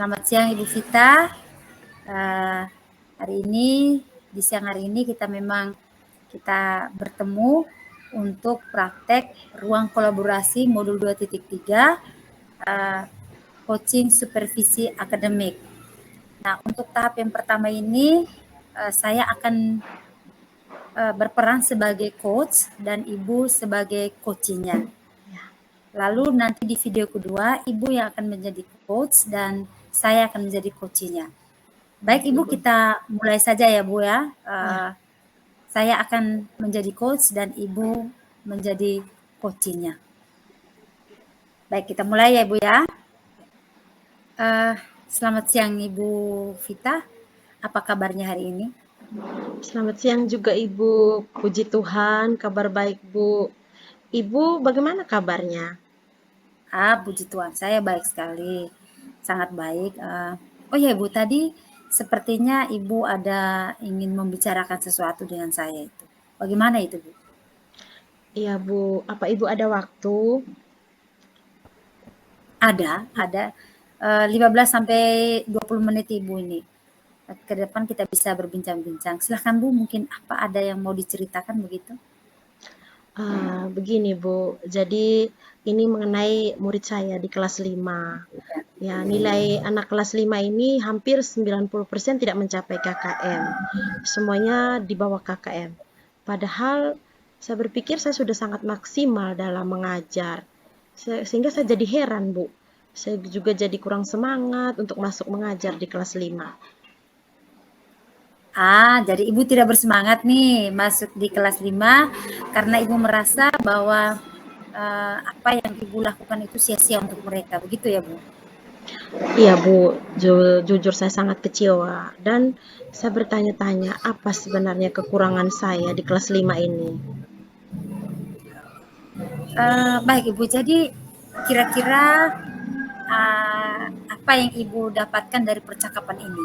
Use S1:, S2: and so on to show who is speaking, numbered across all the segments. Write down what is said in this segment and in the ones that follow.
S1: Selamat siang Ibu Vita. Hari ini, di siang hari ini kita bertemu untuk praktek ruang kolaborasi modul 2.3 coaching supervisi akademik. Nah, untuk tahap yang pertama ini saya akan berperan sebagai coach dan Ibu sebagai coachingnya. Lalu nanti di video kedua, Ibu yang akan menjadi coach dan saya akan menjadi coachingnya. Baik Ibu, kita mulai saja ya Bu ya. Saya akan menjadi coach dan Ibu menjadi coachingnya. Baik, kita mulai ya Ibu ya. Selamat siang Ibu Vita. Apa kabarnya hari ini?
S2: Selamat siang juga Ibu. Puji Tuhan, kabar baik Bu. Ibu bagaimana kabarnya?
S1: Puji Tuhan, saya baik sekali. Sangat baik. Oh ya Ibu, tadi sepertinya Ibu ada ingin membicarakan sesuatu dengan saya itu. Bagaimana itu Bu?
S2: Iya Bu, apa Ibu ada waktu?
S1: Ada 15 sampai 20 menit Ibu ini. Ke depan kita bisa berbincang-bincang. Silahkan Bu, mungkin apa ada yang mau diceritakan begitu?
S2: Begini Bu, jadi ini mengenai murid saya di kelas 5. Ya, nilai anak kelas 5 ini hampir 90% tidak mencapai KKM. Semuanya di bawah KKM. Padahal saya berpikir saya sudah sangat maksimal dalam mengajar. Sehingga saya jadi heran, Bu. Saya juga jadi kurang semangat untuk masuk mengajar di kelas 5.
S1: Jadi Ibu tidak bersemangat nih masuk di kelas 5 karena Ibu merasa bahwa apa yang Ibu lakukan itu sia-sia untuk mereka. Begitu ya Bu?
S2: Iya, Bu. Jujur saya sangat kecewa. Dan saya bertanya-tanya, apa sebenarnya kekurangan saya di kelas 5 ini?
S1: Baik Ibu, jadi kira-kira apa yang Ibu dapatkan dari percakapan ini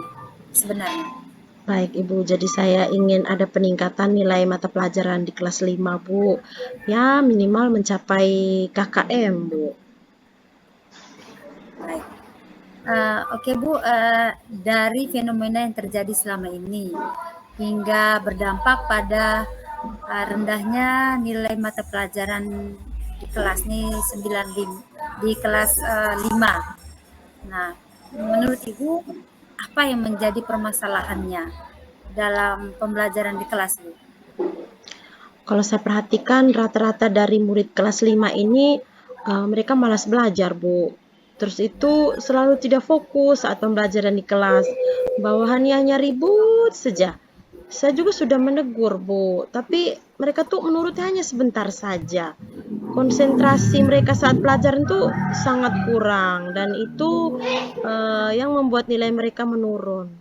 S1: sebenarnya?
S2: Baik, Ibu. Jadi saya ingin ada peningkatan nilai mata pelajaran di kelas 5, Bu. Ya, minimal mencapai KKM, Bu.
S1: Baik. Oke Bu, dari fenomena yang terjadi selama ini hingga berdampak pada rendahnya nilai mata pelajaran di kelas nih 9 di kelas 5. Nah, menurut Ibu apa yang menjadi permasalahannya dalam pembelajaran di kelas Bu?
S2: Kalau saya perhatikan rata-rata dari murid kelas 5 ini mereka malas belajar, Bu. Terus itu selalu tidak fokus saat pembelajaran di kelas. Bawahannya hanya ribut saja. Saya juga sudah menegur, Bu, tapi mereka tuh menurutnya hanya sebentar saja. Konsentrasi mereka saat pelajaran tuh sangat kurang dan itu yang membuat nilai mereka menurun.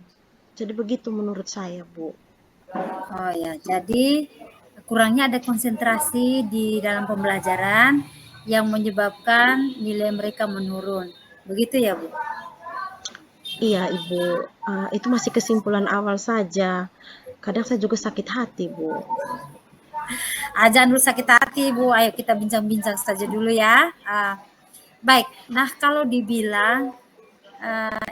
S2: Jadi begitu menurut saya, Bu.
S1: Oh ya, jadi kurangnya ada konsentrasi di dalam pembelajaran yang menyebabkan nilai mereka menurun. Begitu ya, Bu?
S2: Iya, Ibu. Itu masih kesimpulan awal saja. Kadang saya juga sakit hati, Bu.
S1: Jangan dulu sakit hati, Bu. Ayo kita bincang-bincang saja dulu ya. Baik, nah kalau dibilang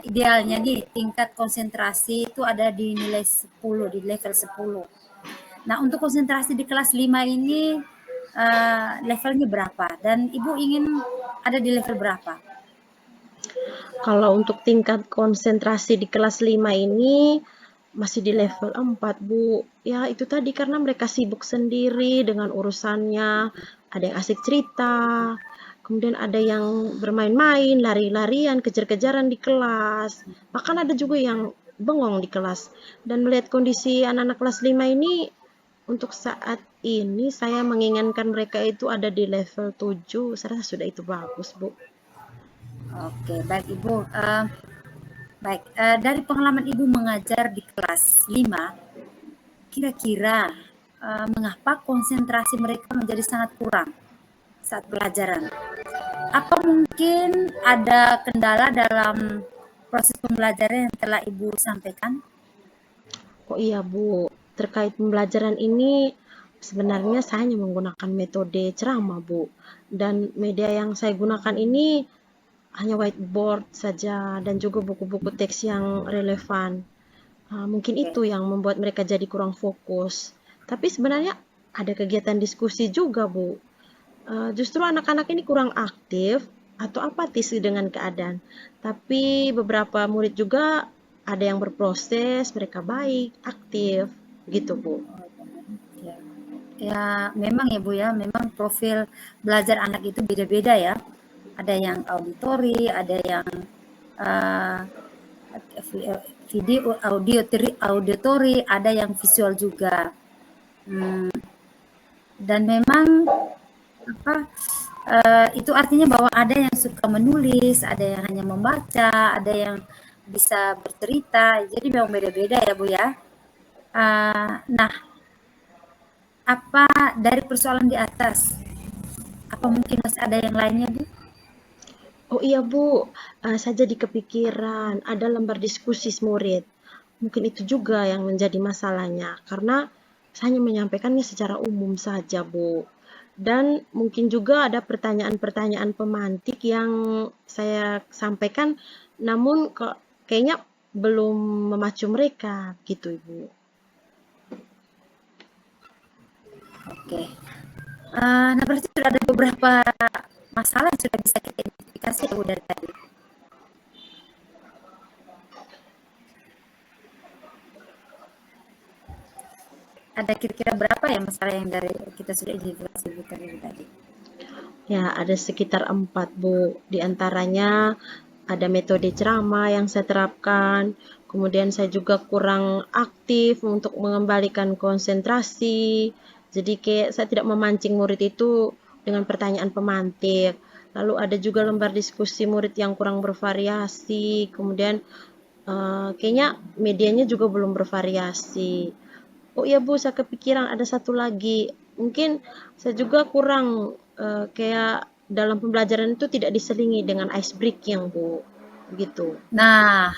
S1: idealnya nih tingkat konsentrasi itu ada di nilai 10, di level 10. Nah, untuk konsentrasi di kelas 5 ini levelnya berapa? Dan Ibu ingin ada di level berapa?
S2: Kalau untuk tingkat konsentrasi di kelas 5 ini masih di level 4, Bu. Ya, itu tadi karena mereka sibuk sendiri dengan urusannya. Ada yang asik cerita, kemudian ada yang bermain-main, lari-larian, kejar-kejaran di kelas. Bahkan ada juga yang bengong di kelas. Dan melihat kondisi anak-anak kelas 5 ini, untuk saat ini saya menginginkan mereka itu ada di level 7. Saya rasa sudah itu bagus, Bu.
S1: Oke, baik Ibu. Baik, dari pengalaman Ibu mengajar di kelas 5, kira-kira mengapa konsentrasi mereka menjadi sangat kurang saat pelajaran? Apa mungkin ada kendala dalam proses pembelajaran yang telah Ibu sampaikan?
S2: Oh iya Bu, terkait pembelajaran ini sebenarnya saya hanya menggunakan metode ceramah Bu. Dan media yang saya gunakan ini hanya whiteboard saja dan juga buku-buku teks yang relevan. Mungkin
S1: Oke.
S2: itu yang membuat mereka jadi kurang fokus. Tapi sebenarnya ada kegiatan diskusi juga, Bu. Justru anak-anak ini kurang aktif atau apatis dengan keadaan. Tapi beberapa murid juga ada yang berproses, mereka baik, aktif, gitu, Bu.
S1: Ya. Ya, memang ya Bu ya, memang profil belajar anak itu beda-beda ya. Ada yang auditori, ada yang uh, video, auditori, ada yang visual juga. Dan memang apa itu artinya bahwa ada yang suka menulis, ada yang hanya membaca, ada yang bisa bercerita. Jadi memang beda-beda ya Bu ya. Nah, apa dari persoalan di atas? Apa mungkin masih ada yang lainnya Bu?
S2: Oh iya Bu, saya jadi kepikiran ada lembar diskusi murid. Mungkin itu juga yang menjadi masalahnya, karena saya hanya menyampaikannya secara umum saja Bu. Dan mungkin juga ada pertanyaan-pertanyaan pemantik yang saya sampaikan, namun kok kayaknya belum memacu mereka, gitu Ibu.
S1: Oke. Nah, berarti sudah ada beberapa masalah yang sudah bisa kita identifikasi ya Bu dari tadi. Ada kira-kira berapa ya masalah yang dari kita sudah identifikasi Bu tadi?
S2: Ya, ada sekitar 4 Bu. Di antaranya ada metode ceramah yang saya terapkan, kemudian saya juga kurang aktif untuk mengembalikan konsentrasi, jadi kayak saya tidak memancing murid itu dengan pertanyaan pemantik. Lalu ada juga lembar diskusi murid yang kurang bervariasi, kemudian kayaknya medianya juga belum bervariasi. Oh iya Bu, saya kepikiran ada satu lagi. Mungkin saya juga kurang kayak dalam pembelajaran itu tidak diselingi dengan ice breaking, Bu. Begitu.
S1: Nah,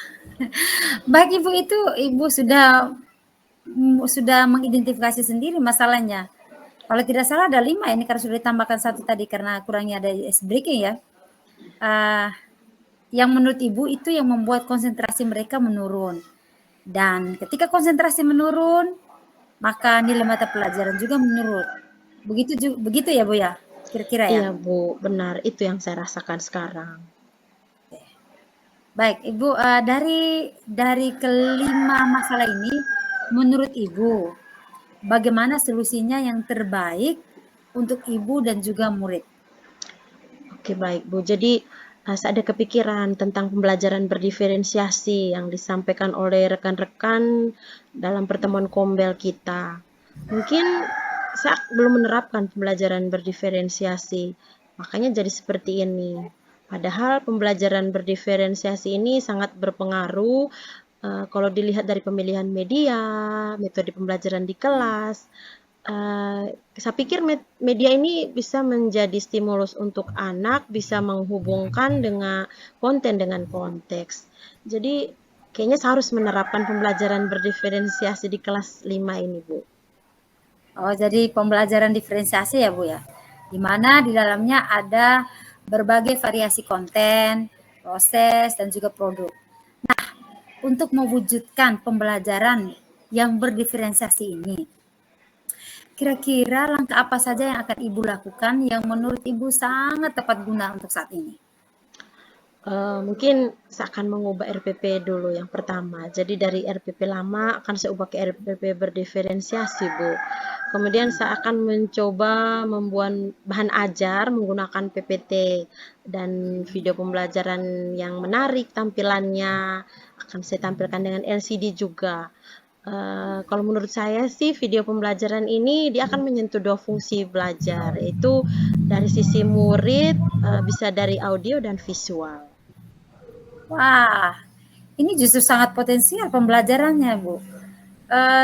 S1: baik Ibu itu Ibu sudah mengidentifikasi sendiri masalahnya. Kalau tidak salah ada 5 ini karena sudah ditambahkan satu tadi karena kurangnya ada ice breaking ya. Uh, yang menurut Ibu itu yang membuat konsentrasi mereka menurun. Dan ketika konsentrasi menurun, maka nilai mata pelajaran juga menurun. Begitu ya Bu ya? Kira-kira ya?
S2: Iya Bu, benar. Itu yang saya rasakan sekarang.
S1: Baik, Ibu, dari kelima masalah ini, menurut Ibu, bagaimana solusinya yang terbaik untuk Ibu dan juga murid?
S2: Oke, baik Bu. Jadi saya ada kepikiran tentang pembelajaran berdiferensiasi yang disampaikan oleh rekan-rekan dalam pertemuan kombel kita. Mungkin saya belum menerapkan pembelajaran berdiferensiasi, makanya jadi seperti ini. Padahal pembelajaran berdiferensiasi ini sangat berpengaruh kalau dilihat dari pemilihan media, metode pembelajaran di kelas. Saya pikir media ini bisa menjadi stimulus untuk anak, bisa menghubungkan dengan konten dengan konteks. Jadi kayaknya saya harus menerapkan pembelajaran berdiferensiasi di kelas 5 ini, Bu.
S1: Oh, jadi pembelajaran diferensiasi ya, Bu ya? Di mana di dalamnya ada berbagai variasi konten, proses, dan juga produk. Untuk mewujudkan pembelajaran yang berdiferensiasi ini, kira-kira langkah apa saja yang akan Ibu lakukan yang menurut Ibu sangat tepat guna untuk saat ini?
S2: Mungkin saya akan mengubah RPP dulu yang pertama. Jadi dari RPP lama akan saya ubah ke RPP berdiferensiasi, Bu. Kemudian saya akan mencoba membuat bahan ajar menggunakan PPT dan video pembelajaran yang menarik tampilannya akan saya tampilkan dengan LCD juga. Kalau menurut saya sih video pembelajaran ini dia akan menyentuh dua fungsi belajar, yaitu dari sisi murid bisa dari audio dan visual.
S1: Wah, ini justru sangat potensial pembelajarannya, Bu.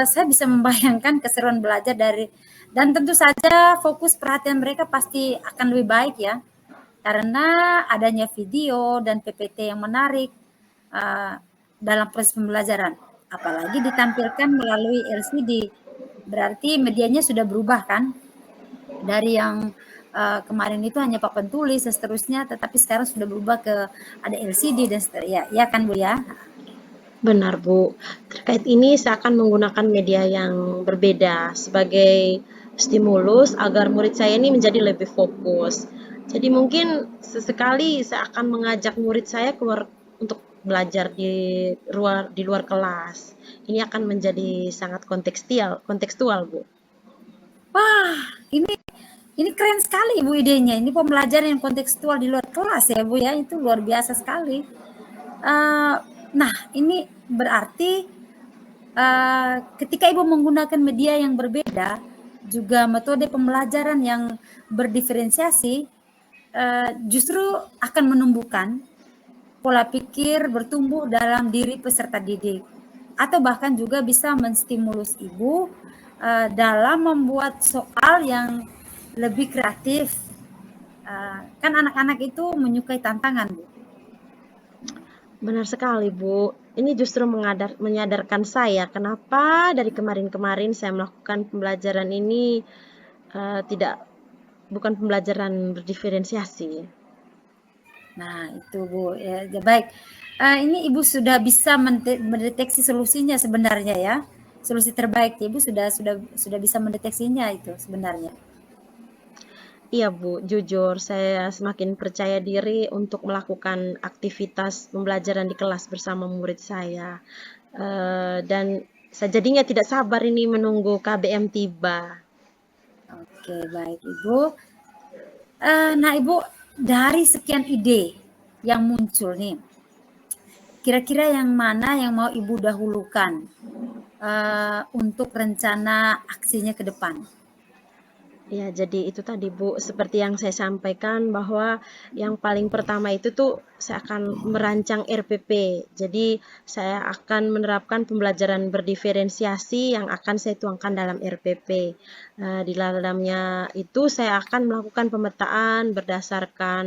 S1: Saya bisa membayangkan keseruan belajar dan tentu saja fokus perhatian mereka pasti akan lebih baik ya, karena adanya video dan PPT yang menarik uh, dalam proses pembelajaran. Apalagi ditampilkan melalui LCD, berarti medianya sudah berubah kan, dari yang kemarin itu hanya papan tulis dan seterusnya, tetapi sekarang sudah berubah ke ada LCD dan seterusnya. Ya kan Bu ya?
S2: Benar, Bu. Terkait ini saya akan menggunakan media yang berbeda sebagai stimulus agar murid saya ini menjadi lebih fokus. Jadi mungkin sesekali saya akan mengajak murid saya keluar untuk belajar di luar kelas. Ini akan menjadi sangat kontekstual, Bu.
S1: Wah, ini keren sekali Bu idenya. Ini pembelajaran yang kontekstual di luar kelas ya Bu ya. Itu luar biasa sekali. Nah, ini berarti ketika Ibu menggunakan media yang berbeda, juga metode pembelajaran yang berdiferensiasi, justru akan menumbuhkan pola pikir bertumbuh dalam diri peserta didik, atau bahkan juga bisa menstimulus Ibu dalam membuat soal yang lebih kreatif. Kan anak-anak itu menyukai tantangan, Bu.
S2: Benar sekali, Bu. Ini justru menyadarkan saya kenapa dari kemarin-kemarin saya melakukan pembelajaran ini bukan pembelajaran berdiferensiasi.
S1: Nah, itu Bu. Ya, baik. Ini Ibu sudah bisa mendeteksi solusinya sebenarnya ya. Solusi terbaik Ibu sudah bisa mendeteksinya itu sebenarnya.
S2: Iya, Bu, jujur saya semakin percaya diri untuk melakukan aktivitas pembelajaran di kelas bersama murid saya. Dan saya jadinya tidak sabar ini menunggu KBM tiba.
S1: Oke, baik Ibu. Nah, Ibu, dari sekian ide yang muncul nih, kira-kira yang mana yang mau Ibu dahulukan untuk rencana aksinya ke depan?
S2: Ya, jadi itu tadi Bu, seperti yang saya sampaikan bahwa yang paling pertama itu tuh saya akan merancang RPP. Jadi saya akan menerapkan pembelajaran berdiferensiasi yang akan saya tuangkan dalam RPP. Di dalamnya itu saya akan melakukan pemetaan berdasarkan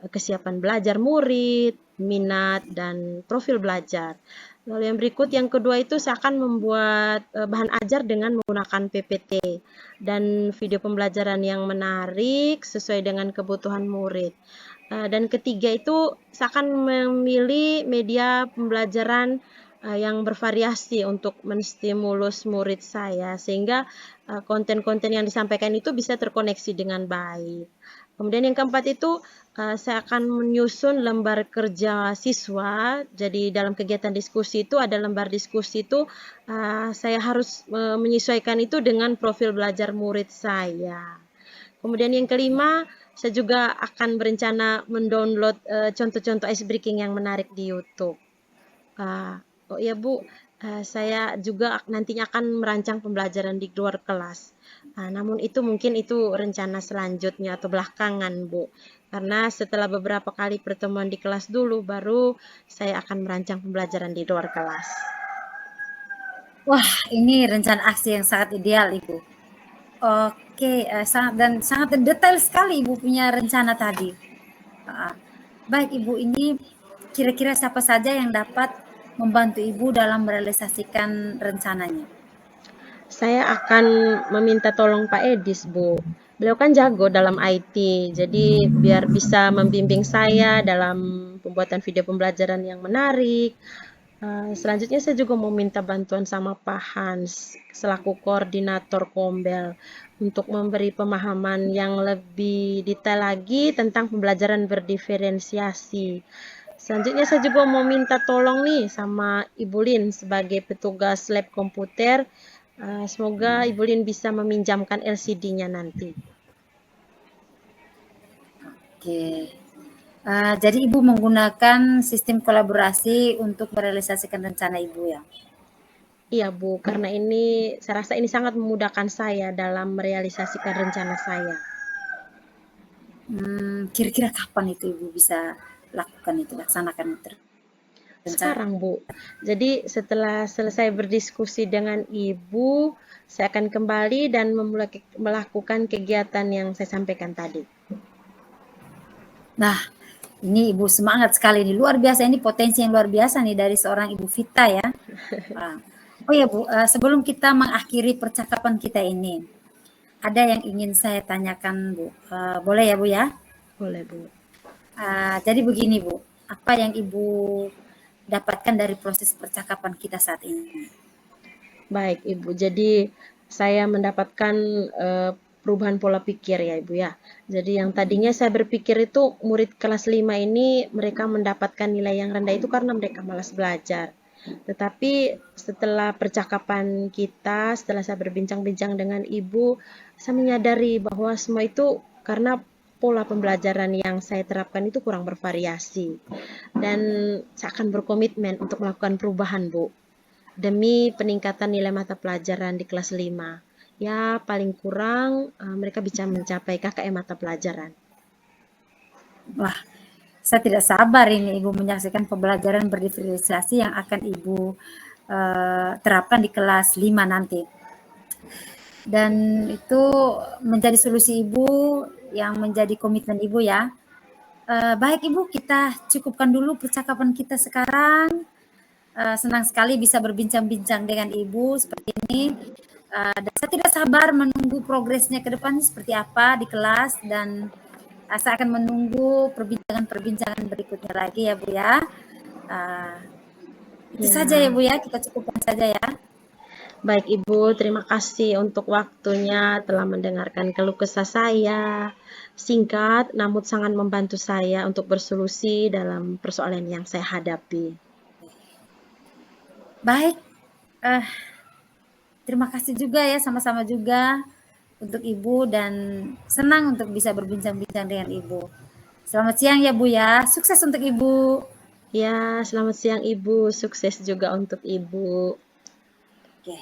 S2: kesiapan belajar murid, minat, dan profil belajar. Lalu yang kedua itu saya akan membuat bahan ajar dengan menggunakan PPT dan video pembelajaran yang menarik sesuai dengan kebutuhan murid. Dan ketiga itu saya akan memilih media pembelajaran yang bervariasi untuk menstimulus murid saya sehingga konten-konten yang disampaikan itu bisa terkoneksi dengan baik. Kemudian yang keempat itu saya akan menyusun lembar kerja siswa. Jadi dalam kegiatan diskusi itu ada lembar diskusi itu saya harus menyesuaikan itu dengan profil belajar murid saya. Kemudian yang kelima, saya juga akan berencana mendownload contoh-contoh ice breaking yang menarik di YouTube. Oh iya Bu, saya juga nantinya akan merancang pembelajaran di luar kelas. Namun itu mungkin itu rencana selanjutnya atau belakangan Bu. Karena setelah beberapa kali pertemuan di kelas dulu, baru saya akan merancang pembelajaran di luar kelas.
S1: Wah, ini rencana aksi yang sangat ideal Ibu. Oke, sangat detail sekali Ibu punya rencana tadi. Baik Ibu, ini kira-kira siapa saja yang dapat membantu Ibu dalam merealisasikan rencananya?
S2: Saya akan meminta tolong Pak Edis, Bu. Beliau kan jago dalam IT, jadi biar bisa membimbing saya dalam pembuatan video pembelajaran yang menarik. Selanjutnya saya juga mau minta bantuan sama Pak Hans selaku koordinator Kombel untuk memberi pemahaman yang lebih detail lagi tentang pembelajaran berdiferensiasi. Selanjutnya saya juga mau minta tolong nih sama Ibu Lin sebagai petugas lab komputer. Semoga Ibu Lin bisa meminjamkan LCD-nya nanti.
S1: Oke. Jadi Ibu menggunakan sistem kolaborasi untuk merealisasikan rencana Ibu ya?
S2: Iya Bu, karena ini saya rasa ini sangat memudahkan saya dalam merealisasikan rencana saya.
S1: Kira-kira kapan itu Ibu bisa laksanakan itu?
S2: Sekarang Bu. Jadi setelah selesai berdiskusi dengan Ibu, saya akan kembali dan melakukan kegiatan yang saya sampaikan tadi.
S1: Nah, ini Ibu semangat sekali nih, luar biasa, ini potensi yang luar biasa nih dari seorang Ibu Vita ya. Oh ya Bu, sebelum kita mengakhiri percakapan kita ini, ada yang ingin saya tanyakan, Bu. Boleh ya, Bu ya?
S2: Boleh, Bu.
S1: Jadi begini, Bu. Apa yang Ibu dapatkan dari proses percakapan kita saat ini?
S2: Baik, Ibu. Jadi saya mendapatkan perubahan pola pikir ya, Ibu ya. Jadi yang tadinya saya berpikir itu murid kelas 5 ini mereka mendapatkan nilai yang rendah itu karena mereka malas belajar. Tetapi setelah percakapan kita, setelah saya berbincang-bincang dengan Ibu, saya menyadari bahwa semua itu karena pola pembelajaran yang saya terapkan itu kurang bervariasi. Dan saya akan berkomitmen untuk melakukan perubahan, Bu, demi peningkatan nilai mata pelajaran di kelas 5. Ya, paling kurang mereka bisa mencapai KKM mata pelajaran.
S1: Wah, saya tidak sabar ini Ibu menyaksikan pembelajaran berdiferensiasi yang akan Ibu terapkan di kelas 5 nanti. Dan itu menjadi solusi Ibu yang menjadi komitmen Ibu ya. Baik Ibu, kita cukupkan dulu percakapan kita sekarang. Senang sekali bisa berbincang-bincang dengan Ibu seperti ini. Dan saya tidak sabar menunggu progresnya ke depan seperti apa di kelas, dan saya akan menunggu perbincangan-perbincangan berikutnya lagi ya Bu ya. Itu saja ya
S2: Ya,
S1: Bu ya, kita cukupkan saja ya.
S2: baik Ibu, terima kasih untuk waktunya telah mendengarkan keluh kesah saya. Singkat, namun sangat membantu saya untuk bersolusi dalam persoalan yang saya hadapi.
S1: Baik, terima kasih juga ya, sama-sama juga untuk Ibu, dan senang untuk bisa berbincang-bincang dengan Ibu. Selamat siang ya Bu ya, sukses untuk Ibu.
S2: Ya, selamat siang Ibu, sukses juga untuk Ibu.
S1: Oke.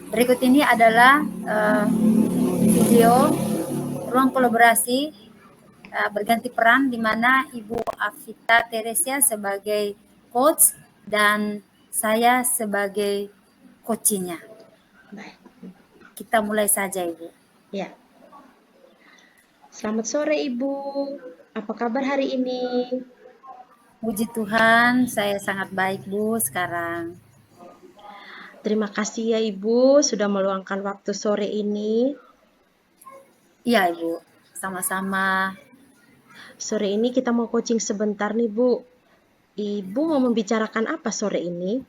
S1: Berikut ini adalah video ruang kolaborasi berganti peran, di mana Ibu Afita Teresia sebagai coach dan saya sebagai coachingnya.
S2: Baik.
S1: Kita mulai saja Ibu.
S2: Ya. Selamat sore Ibu. Apa kabar hari ini?
S1: Puji Tuhan, saya sangat baik Bu sekarang.
S2: Terima kasih ya Ibu sudah meluangkan waktu sore ini.
S1: Iya Ibu, sama-sama.
S2: Sore ini kita mau coaching sebentar nih Bu. Ibu mau membicarakan apa sore ini?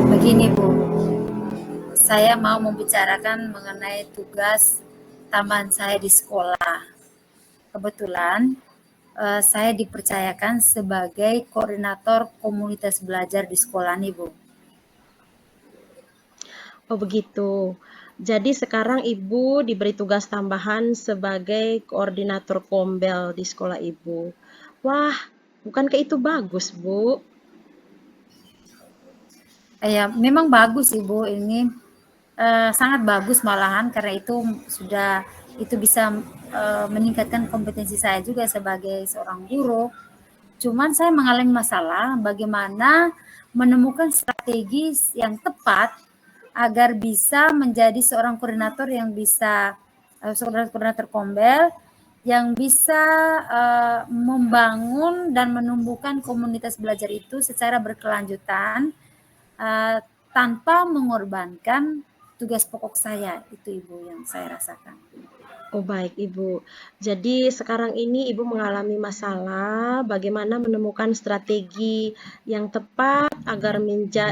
S1: Begini Bu, saya mau membicarakan mengenai tugas tambahan saya di sekolah. Kebetulan saya dipercayakan sebagai koordinator komunitas belajar di sekolah nih Bu.
S2: Oh begitu. Jadi sekarang Ibu diberi tugas tambahan sebagai koordinator kombel di sekolah Ibu. Wah, bukankah itu bagus Bu?
S1: Ya, memang bagus Ibu, ini sangat bagus malahan, karena itu bisa meningkatkan kompetensi saya juga sebagai seorang guru. Cuman saya mengalami masalah bagaimana menemukan strategi yang tepat agar bisa menjadi seorang koordinator yang bisa seorang koordinator kombel yang bisa membangun dan menumbuhkan komunitas belajar itu secara berkelanjutan tanpa mengorbankan tugas pokok saya. Itu Ibu yang saya rasakan.
S2: Oh baik Ibu. Jadi sekarang ini Ibu mengalami masalah bagaimana menemukan strategi yang tepat agar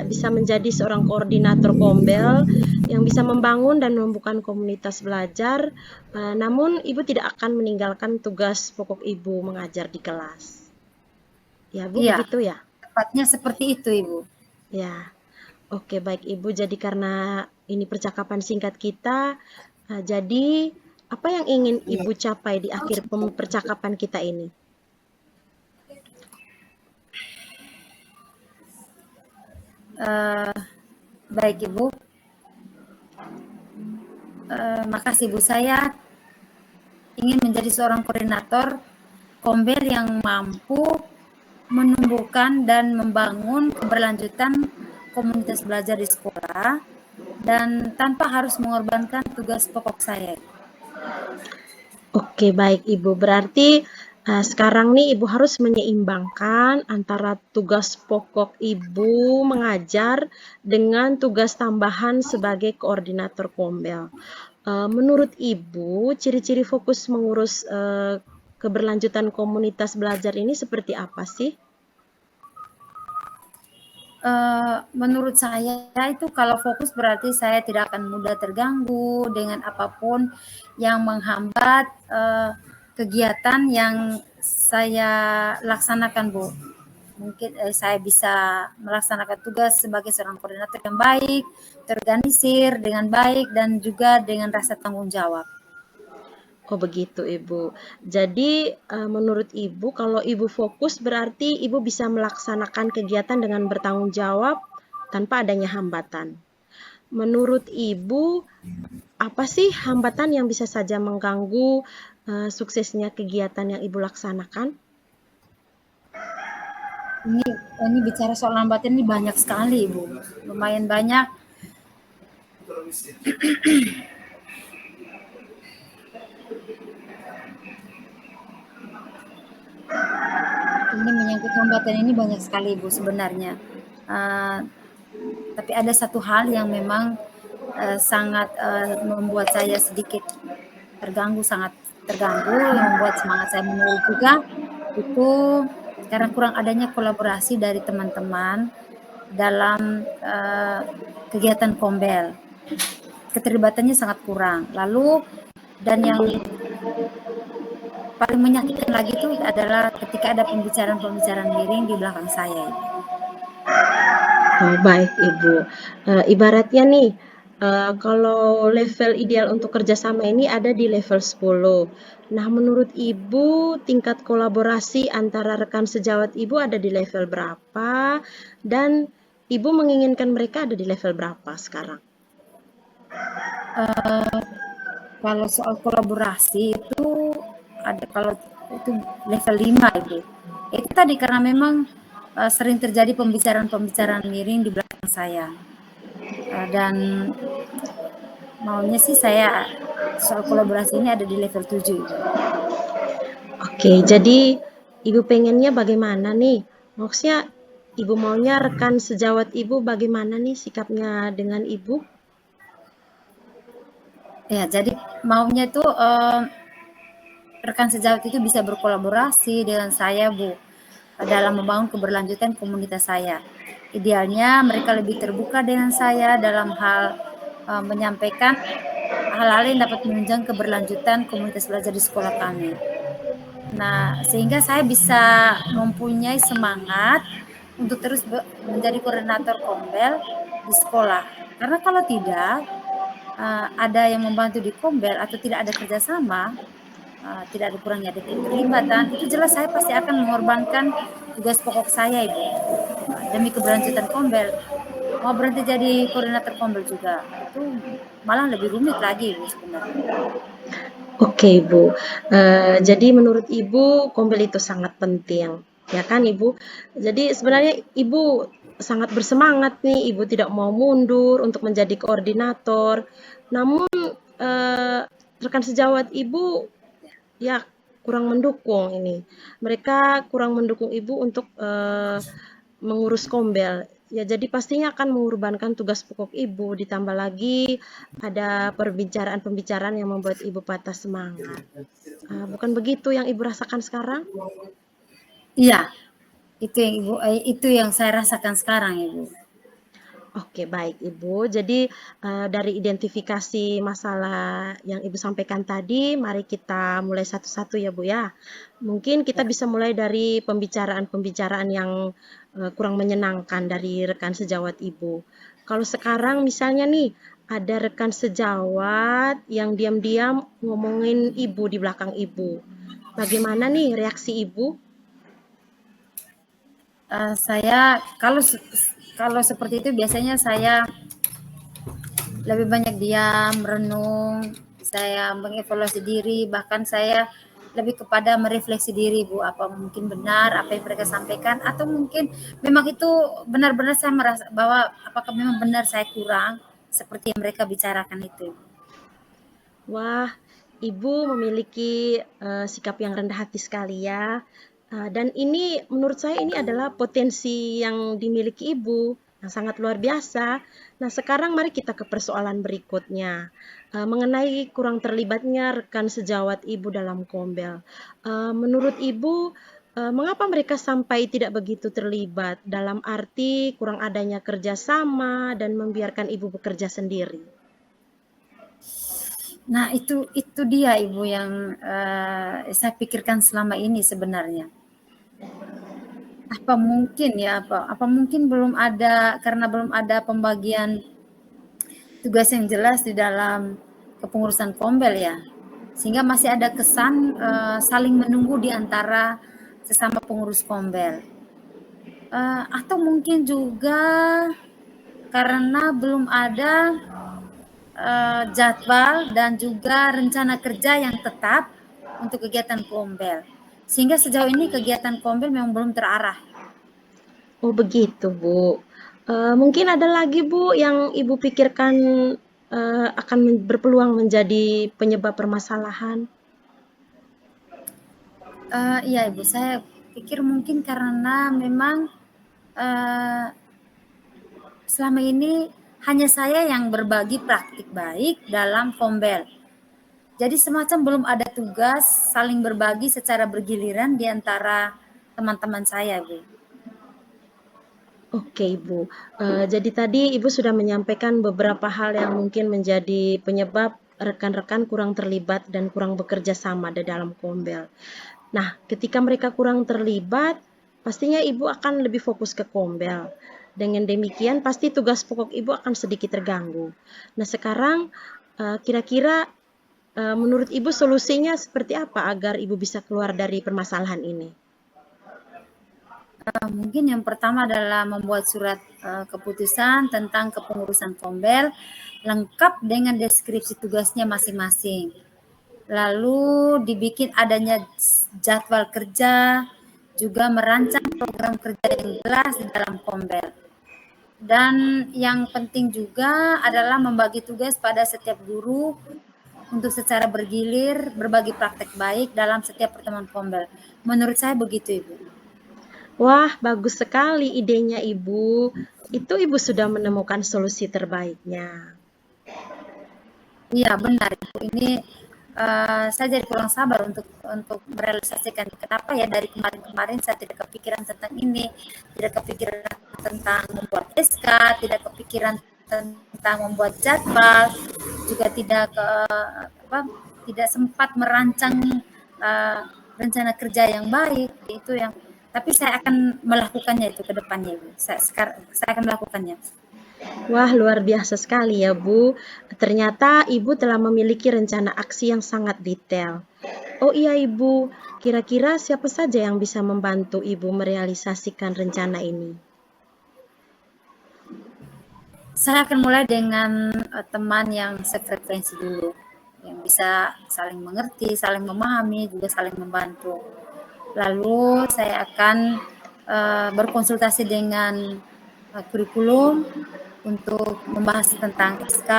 S2: bisa menjadi seorang koordinator kombel yang bisa membangun dan menumbuhkan komunitas belajar. Namun Ibu tidak akan meninggalkan tugas pokok Ibu mengajar di kelas. Ya Bu,
S1: Iya,
S2: begitu ya?
S1: tepatnya seperti itu Ibu.
S2: Ya. Oke baik Ibu. Jadi karena ini percakapan singkat kita, jadi apa yang ingin Ibu capai di akhir percakapan kita ini?
S1: Baik Ibu, makasih Bu. Saya ingin menjadi seorang koordinator kombel yang mampu menumbuhkan dan membangun keberlanjutan komunitas belajar di sekolah, dan tanpa harus mengorbankan tugas pokok saya.
S2: Oke, baik Ibu. Berarti sekarang nih Ibu harus menyeimbangkan antara tugas pokok Ibu mengajar dengan tugas tambahan sebagai koordinator Kombel. Menurut Ibu, ciri-ciri fokus mengurus keberlanjutan komunitas belajar ini seperti apa sih?
S1: Menurut saya itu kalau fokus berarti saya tidak akan mudah terganggu dengan apapun yang menghambat kegiatan yang saya laksanakan, Bu. Mungkin saya bisa melaksanakan tugas sebagai seorang koordinator yang baik, terorganisir dengan baik, dan juga dengan rasa tanggung jawab.
S2: Oh begitu Ibu. Jadi menurut Ibu kalau Ibu fokus berarti Ibu bisa melaksanakan kegiatan dengan bertanggung jawab tanpa adanya hambatan. Menurut Ibu apa sih hambatan yang bisa saja mengganggu suksesnya kegiatan yang Ibu laksanakan?
S1: Ini bicara soal hambatan ini banyak sekali, Bu. Lumayan banyak. Ini menyangkut hambatan ini banyak sekali, Bu, sebenarnya. Tapi ada satu hal yang memang sangat membuat saya sedikit terganggu, sangat terganggu, yang membuat semangat saya menurun juga, itu karena kurang adanya kolaborasi dari teman-teman dalam kegiatan Kombel. Keterlibatannya sangat kurang. Lalu, dan yang paling menyakitkan lagi itu adalah ketika ada pembicaraan-pembicaraan miring di belakang saya.
S2: Oh, baik Ibu. Ibaratnya nih, kalau level ideal untuk kerjasama ini ada di level 10. Nah, menurut Ibu, tingkat kolaborasi antara rekan sejawat Ibu ada di level berapa? Dan Ibu menginginkan mereka ada di level berapa sekarang?
S1: Kalau soal kolaborasi itu ada, kalau itu level 5 Ibu. Itu tadi karena memang sering terjadi pembicaraan-pembicaraan miring di belakang saya. Dan maunya sih saya soal kolaborasi ini ada di level 7.
S2: Oke, jadi Ibu pengennya bagaimana nih? Maksudnya Ibu maunya rekan sejawat Ibu bagaimana nih sikapnya dengan Ibu?
S1: Ya, jadi maunya itu rekan sejawat itu bisa berkolaborasi dengan saya, Bu, dalam membangun keberlanjutan komunitas saya. Idealnya mereka lebih terbuka dengan saya dalam hal menyampaikan hal-hal yang dapat menunjang keberlanjutan komunitas belajar di sekolah kami. Nah, sehingga saya bisa mempunyai semangat untuk terus menjadi koordinator Kombel di sekolah. Karena kalau tidak, ada yang membantu di Kombel atau tidak ada kerjasama, tidak ada kurangnya ada keterlibatan, itu jelas saya pasti akan mengorbankan tugas pokok saya, Ibu, demi keberlanjutan Kombel. Mau berhenti jadi koordinator Kombel juga, itu malah lebih rumit lagi, Ibu, sebenarnya.
S2: Oke Ibu, jadi menurut Ibu Kombel itu sangat penting, ya kan Ibu? Jadi sebenarnya Ibu sangat bersemangat nih, Ibu tidak mau mundur untuk menjadi koordinator. Namun rekan sejawat Ibu ya kurang mendukung ini. Mereka kurang mendukung Ibu untuk mengurus Kombel. Ya, jadi pastinya akan mengorbankan tugas pokok Ibu, ditambah lagi ada pembicaraan-pembicaraan yang membuat Ibu patah semangat. Bukan begitu yang Ibu rasakan sekarang?
S1: Iya, itu yang Ibu, itu yang saya rasakan sekarang, Ibu.
S2: Oke, baik Ibu. Jadi dari identifikasi masalah yang Ibu sampaikan tadi, mari kita mulai satu-satu ya Bu ya. Mungkin kita bisa mulai dari pembicaraan-pembicaraan yang kurang menyenangkan dari rekan sejawat Ibu. Kalau sekarang misalnya nih, ada rekan sejawat yang diam-diam ngomongin Ibu di belakang Ibu. Bagaimana nih reaksi Ibu?
S1: Saya kalau seperti itu biasanya saya lebih banyak diam, merenung, saya mengevaluasi diri, bahkan saya lebih kepada merefleksi diri, Bu, apa mungkin benar apa yang mereka sampaikan, atau mungkin memang itu benar-benar saya merasa bahwa apakah memang benar saya kurang, seperti yang mereka bicarakan itu.
S2: Wah, Ibu memiliki sikap yang rendah hati sekali ya. Dan ini menurut saya ini adalah potensi yang dimiliki Ibu yang sangat luar biasa. Nah, sekarang mari kita ke persoalan berikutnya. Mengenai kurang terlibatnya rekan sejawat Ibu dalam Kombel. Menurut Ibu, mengapa mereka sampai tidak begitu terlibat? Dalam arti kurang adanya kerjasama dan membiarkan Ibu bekerja sendiri.
S1: Nah, itu dia Ibu yang saya pikirkan selama ini sebenarnya. Apa mungkin ya, apa mungkin karena belum ada pembagian tugas yang jelas di dalam kepengurusan Kombel ya. Sehingga masih ada kesan saling menunggu di antara sesama pengurus Kombel. Atau mungkin juga karena belum ada jadwal dan juga rencana kerja yang tetap untuk kegiatan Kombel. Sehingga sejauh ini kegiatan Kombel memang belum terarah.
S2: Oh begitu, Bu. Mungkin ada lagi, Bu, yang Ibu pikirkan akan berpeluang menjadi penyebab permasalahan?
S1: Iya Ibu, saya pikir mungkin karena memang selama ini hanya saya yang berbagi praktik baik dalam Kombel. Jadi semacam belum ada tugas saling berbagi secara bergiliran di antara teman-teman saya, Bu.
S2: Oke, Ibu. Jadi tadi Ibu sudah menyampaikan beberapa hal yang mungkin menjadi penyebab rekan-rekan kurang terlibat dan kurang bekerja sama di dalam Kombel. Nah, ketika mereka kurang terlibat, pastinya Ibu akan lebih fokus ke Kombel. Dengan demikian, pasti tugas pokok Ibu akan sedikit terganggu. Nah, sekarang kira-kira menurut Ibu solusinya seperti apa agar Ibu bisa keluar dari permasalahan ini?
S1: Mungkin yang pertama adalah membuat surat keputusan tentang kepengurusan Kombel lengkap dengan deskripsi tugasnya masing-masing. Lalu dibikin adanya jadwal kerja, juga merancang program kerja yang jelas di dalam Kombel. Dan yang penting juga adalah membagi tugas pada setiap guru untuk secara bergilir berbagi praktek baik dalam setiap pertemuan Kombel. Menurut saya begitu, Ibu.
S2: Wah, bagus sekali idenya Ibu. Itu Ibu sudah menemukan solusi terbaiknya.
S1: Iya benar Ibu. Ini saya jadi kurang sabar untuk merealisasikan. Kenapa ya dari kemarin-kemarin saya tidak kepikiran tentang ini, tidak kepikiran tentang membuat SK, tidak kepikiran tentang membuat jadwal, juga tidak sempat merancang rencana kerja yang baik. Itu yang tapi saya akan melakukannya itu ke depannya Ibu. Saya akan melakukannya.
S2: Wah, luar biasa sekali ya, Bu. Ternyata Ibu telah memiliki rencana aksi yang sangat detail. Oh iya, Ibu. Kira-kira siapa saja yang bisa membantu Ibu merealisasikan rencana ini?
S1: Saya akan mulai dengan teman yang sefrekuensi dulu, yang bisa saling mengerti, saling memahami, juga saling membantu. Lalu saya akan berkonsultasi dengan kurikulum untuk membahas tentang SK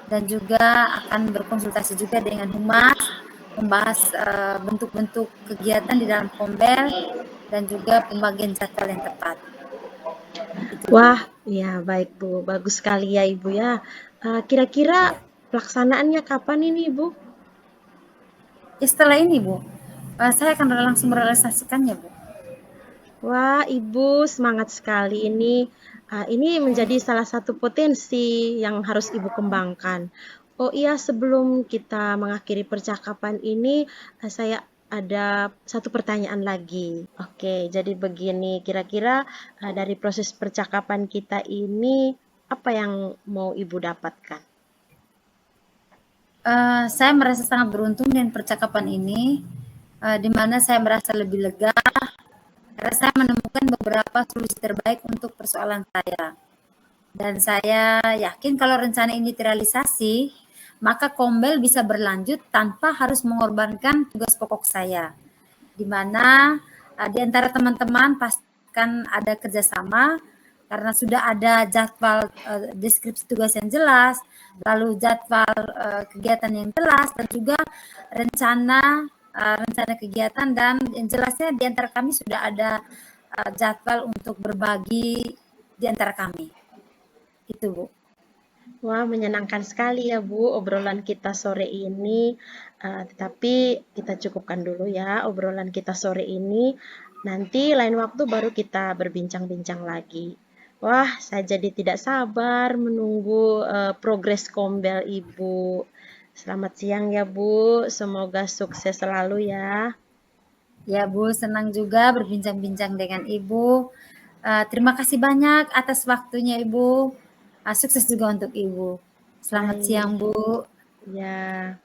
S1: dan juga akan berkonsultasi juga dengan Humas membahas bentuk-bentuk kegiatan di dalam Kombel dan juga pembagian jadwal yang tepat.
S2: Wah, ya baik Bu. Bagus sekali ya Ibu ya. Kira-kira pelaksanaannya kapan ini Ibu?
S1: Ya, setelah ini Bu, saya akan langsung merealisasikannya Bu.
S2: Wah, Ibu semangat sekali ini. Ini menjadi salah satu potensi yang harus Ibu kembangkan. Oh iya, sebelum kita mengakhiri percakapan ini, saya ada satu pertanyaan lagi. Oke, jadi begini, kira-kira dari proses percakapan kita ini, apa yang mau Ibu dapatkan?
S1: Saya merasa sangat beruntung dengan percakapan ini, di mana saya merasa lebih lega karena saya menemukan beberapa solusi terbaik untuk persoalan saya. Dan saya yakin kalau rencana ini terrealisasi, maka Kombel bisa berlanjut tanpa harus mengorbankan tugas pokok saya. Di mana di antara teman-teman pastikan ada kerjasama, karena sudah ada jadwal deskripsi tugas yang jelas, lalu jadwal kegiatan yang jelas, dan juga rencana kegiatan, dan yang jelasnya di antara kami sudah ada jadwal untuk berbagi di antara kami. Itu, Bu.
S2: Wah, menyenangkan sekali ya Bu obrolan kita sore ini. Tetapi kita cukupkan dulu ya obrolan kita sore ini. Nanti lain waktu baru kita berbincang-bincang lagi. Wah, saya jadi tidak sabar menunggu progres Kombel Ibu. Selamat siang ya Bu, semoga sukses selalu ya.
S1: Ya, Bu, senang juga berbincang-bincang dengan Ibu. Terima kasih banyak atas waktunya, Ibu. Sukses juga untuk Ibu. Selamat
S2: Baik,
S1: siang, Bu.
S2: ya.